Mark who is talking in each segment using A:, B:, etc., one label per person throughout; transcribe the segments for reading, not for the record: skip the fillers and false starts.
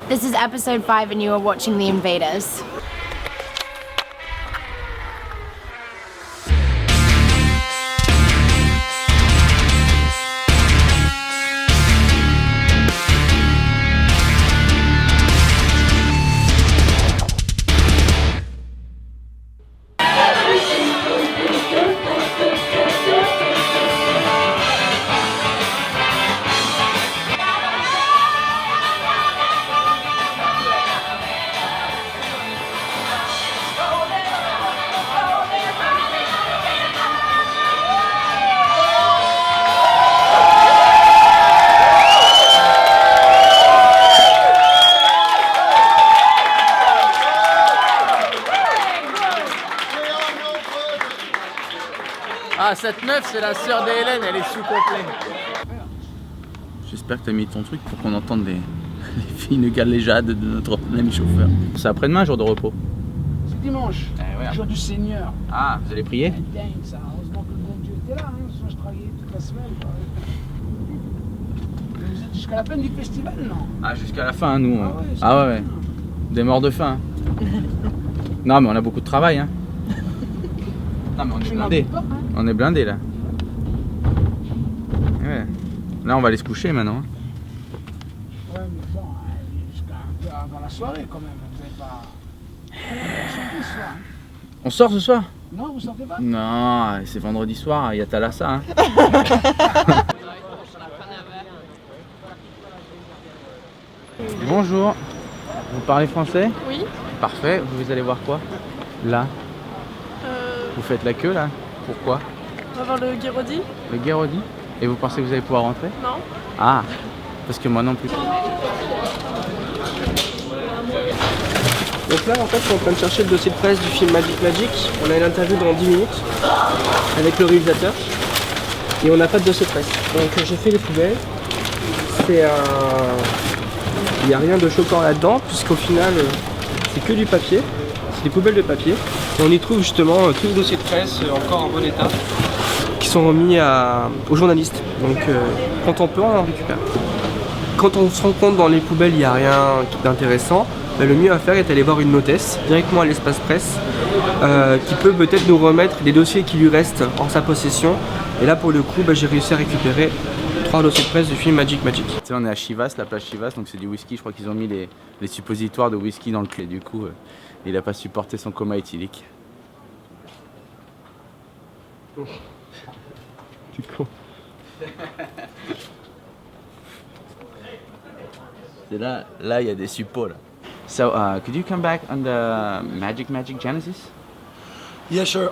A: This is episode 5 and you are watching The Invaders.
B: Ah, cette meuf, c'est la sœur d'Hélène, elle est sous complet. J'espère que t'as mis ton truc pour qu'on entende les fines galéjades de notre ami chauffeur. C'est après-demain, jour de repos.
C: C'est dimanche,
B: ouais.
C: jour du Seigneur.
B: Ah, vous allez prier?
C: Dingue ça, heureusement que le bon Dieu était là, hein. Sinon je travaillais toute la semaine. Vous êtes jusqu'à la fin du festival, non?
B: Ah, jusqu'à la fin, nous.
C: Ah ouais,
B: Ah ouais, ouais. Des morts de faim. Non, mais on a beaucoup de travail, hein. Non, mais on est blindés. On est blindés, là. Ouais. Là, on va aller se coucher, maintenant.
C: Ouais, mais bon, jusqu'à un peu avant la soirée, quand même. Vous n'avez pas... Vous sortez ce soir?
B: On sort ce soir?
C: Non, vous sortez pas?
B: Non, c'est vendredi soir, il y a Thalassa, hein. Bonjour, vous parlez français?
D: Oui.
B: Parfait, vous allez voir quoi? Là? Vous faites la queue là? Pourquoi?
D: On va voir le Guéraudy.
B: Le Guéraudy? Et vous pensez que vous allez pouvoir rentrer?
D: Non.
B: Ah, parce que moi non plus.
E: Donc là, en fait, on est en train de chercher le dossier de presse du film Magic Magic. On a une interview dans 10 minutes avec le réalisateur et on n'a pas de dossier de presse. Donc j'ai fait les poubelles. Il n'y a rien de choquant là-dedans puisqu'au final, c'est que du papier. C'est des poubelles de papier. Et on y trouve justement tous les dossiers de presse encore en bon état qui sont remis aux journalistes. Donc quand on peut, on en récupère. Quand on se rend compte dans les poubelles il n'y a rien d'intéressant, le mieux à faire est d'aller voir une hôtesse directement à l'espace presse qui peut peut-être nous remettre les dossiers qui lui restent en sa possession. Et là pour le coup, j'ai réussi à récupérer 3 dossiers de presse du film Magic Magic.
B: Tu sais, on est à Chivas, la plage Chivas, donc c'est du whisky. Je crois qu'ils ont mis les suppositoires de whisky dans le clé. Du coup, il n'a pas supporté son coma éthylique.
E: Tu con.
B: C'est là, il y a des suppos là. So, could you come back on the Magic Genesis?
F: Yeah, sure.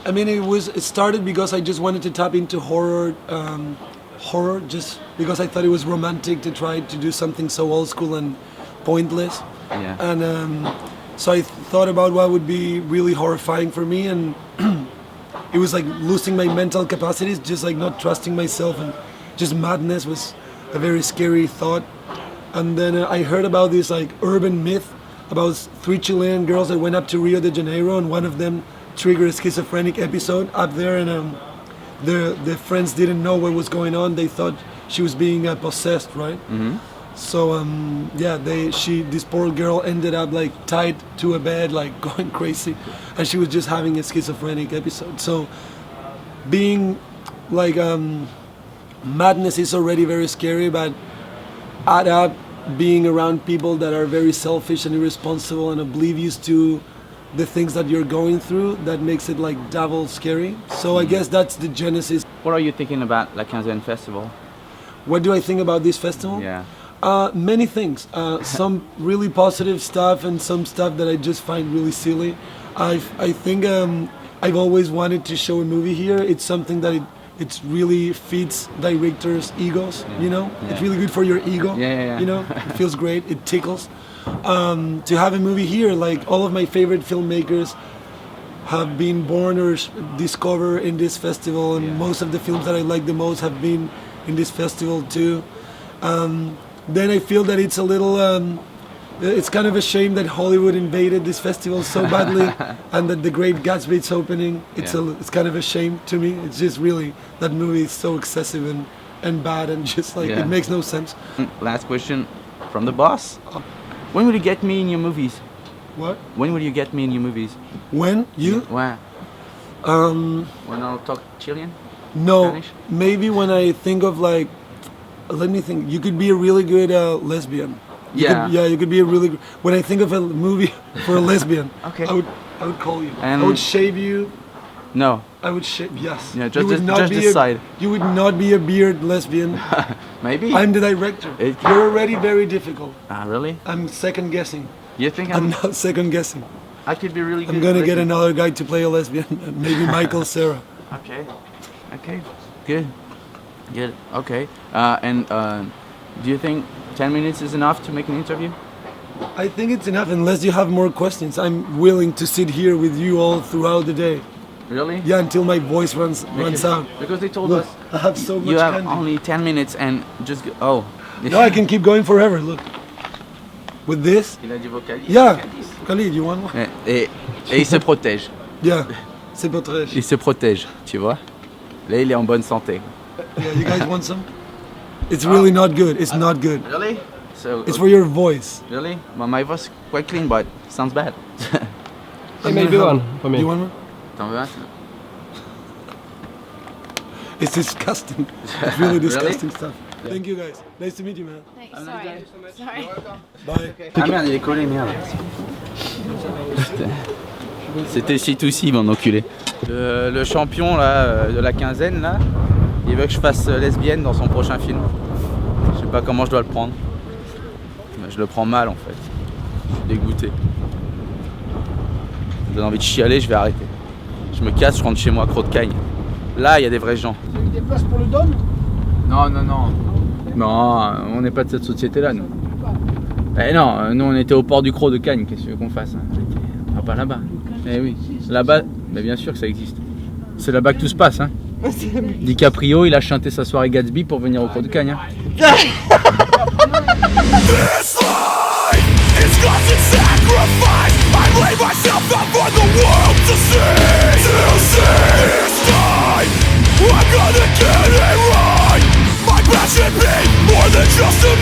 F: I mean, it started because I just wanted to tap into horror, just because I thought it was romantic to try to do something so old school and pointless.
B: Yeah.
F: And so I thought about what would be really horrifying for me, and it was like losing my mental capacities, just like not trusting myself, and just madness was a very scary thought. And then I heard about this like urban myth about 3 Chilean girls that went up to Rio de Janeiro, and one of them triggered a schizophrenic episode up there, and the friends didn't know what was going on. They thought she was being possessed, right?
B: Mm-hmm.
F: So this poor girl ended up like tied to a bed, like going crazy, and she was just having a schizophrenic episode. So being like madness is already very scary, but add up being around people that are very selfish and irresponsible and oblivious to the things that you're going through, that makes it like double scary. So I guess that's the genesis.
B: What are you thinking about La Quinzaine Festival?
F: What do I think about this festival?
B: Yeah.
F: Many things. Some really positive stuff and some stuff that I just find really silly. I think I've always wanted to show a movie here. It's something that it really feeds directors' egos, you know?
B: Yeah.
F: It's really good for your ego,
B: Yeah.
F: you know? It feels great, it tickles. To have a movie here, like all of my favorite filmmakers have been born or discovered in this festival, and most of the films that I like the most have been in this festival too. Then I feel that it's a little, it's kind of a shame that Hollywood invaded this festival so badly, and that The Great Gatsby is opening. It's kind of a shame to me. It's just really, that movie is so excessive and bad, and just like it makes no sense.
B: Last question. From the boss? When will you get me in your movies?
F: What?
B: When will you get me in your movies?
F: When? You?
B: Ouais.
F: Um,
B: When I'll talk Chilean?
F: no.
B: Spanish?
F: Maybe when I think of like, let me think. You could be a really good lesbian. You
B: Yeah.
F: Could, yeah, you could be a really good. When I think of a movie for a lesbian,
B: Okay.
F: I would call you.
B: And-
F: I would shave you.
B: No.
F: I would shave. Yes.
B: Yeah,
F: You
B: just
F: would
B: this-
F: not
B: just
F: be
B: this
F: a-
B: side.
F: You would not be a beard lesbian.
B: Maybe.
F: I'm the director.
B: It-
F: You're already very difficult.
B: Ah, really?
F: I'm second guessing.
B: You think
F: I'm not second guessing.
B: I could be really good?
F: I'm gonna get
B: listen.
F: another guy to play a lesbian. Maybe Michael Cera.
B: Okay. Okay. Good. Good. Okay. Do you think 10 minutes is enough to make an interview?
F: I think it's enough unless you have more questions. I'm willing to sit here with you all throughout the day.
B: Really?
F: Yeah, until my voice runs out.
B: Because they told
F: Look,
B: us
F: I have so much
B: you have
F: candy.
B: only 10 minutes and just go, oh.
F: No, I can keep going forever. Look. With this.
B: Il a dit vocaliste.
F: Yeah. Khalid, you want one?
B: Et il se protège.
F: Yeah. C'est pas très.
B: Il se protège, tu vois. Là, il est en bonne santé.
F: Yeah, you guys want some? It's really not good. It's not good.
B: Really? So,
F: It's for your voice.
B: really? Well, my voice is quite clean, but sounds bad.
E: Hey, maybe one for me.
F: You want one?
B: T'en veux un?
F: It's disgusting. It's really disgusting stuff. Thank you guys. Nice to meet you, man.
A: Thanks, sorry.
F: Bye.
B: Ah merde, il est collé, merde. C'était C2C, mon enculé. Le champion là, de la quinzaine, là, il veut que je fasse lesbienne dans son prochain film. Je sais pas comment je dois le prendre. Mais je le prends mal en fait. Je suis dégoûté. Ça me donne envie de chialer, je vais arrêter. Je me casse, je rentre chez moi, croc de cagne. Là, il y a des vrais gens.
C: Vous avez des places pour le Dôme?
B: Non, non, non. Non, on n'est pas de cette société-là, nous. Eh non, nous on était au port du Croc de Cagnes, qu'est-ce que tu veux qu'on fasse hein? Ah, pas là-bas. Eh oui, là-bas, mais bien sûr que ça existe. C'est là-bas que tout se passe. Hein. DiCaprio, il a chanté sa soirée Gatsby pour venir au Croc de Cagnes. Hein.
D: This life is constant sacrifice. I lay myself out for the world to see. This time, I'm gonna get it right. My passion be more than just a